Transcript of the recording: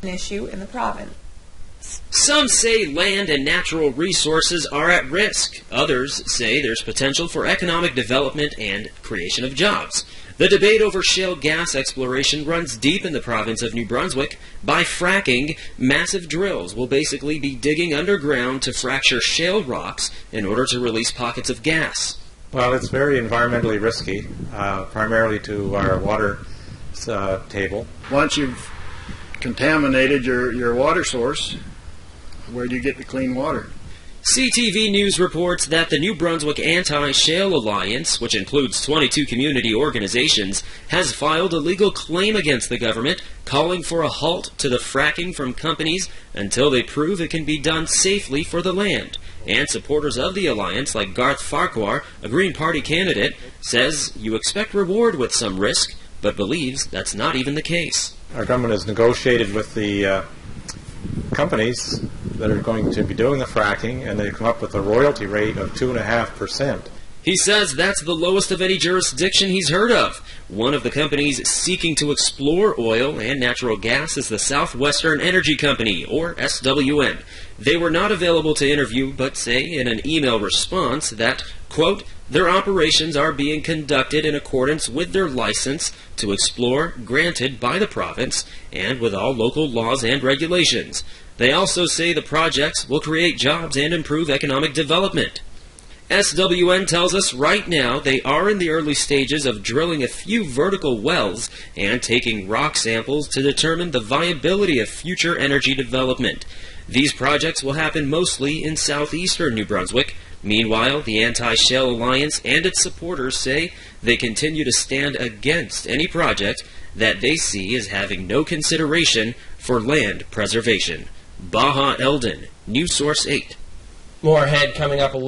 an issue in the province. Some say land and natural resources are at risk. Others say there's potential for economic development and creation of jobs. The debate over shale gas exploration runs deep in the province of New Brunswick. By fracking, massive drills will basically be digging underground to fracture shale rocks in order to release pockets of gas. Well, it's very environmentally risky, primarily to our water table. Once you've contaminated your water source, where do you get the clean water? CTV News reports that the New Brunswick Anti-Shale Alliance, which includes 22 community organizations, has filed a legal claim against the government, calling for a halt to the fracking from companies until they prove it can be done safely for the land. And supporters of the alliance, like Garth Farquhar, a Green Party candidate, says you expect reward with some risk, but believes that's not even the case. Our government has negotiated with the companies that are going to be doing the fracking, and they've come up with a royalty rate of 2.5%. He says that's the lowest of any jurisdiction he's heard of. One of the companies seeking to explore oil and natural gas is the Southwestern Energy Company, or SWN. They were not available to interview, but say in an email response that, quote, their operations are being conducted in accordance with their license to explore granted by the province and with all local laws and regulations. They also say the projects will create jobs and improve economic development. SWN tells us right now they are in the early stages of drilling a few vertical wells and taking rock samples to determine the viability of future energy development. These projects will happen mostly in southeastern New Brunswick. Meanwhile, the Anti-Shale Alliance and its supporters say they continue to stand against any project that they see as having no consideration for land preservation. Baha Eldon, News Source 8. More ahead coming up a little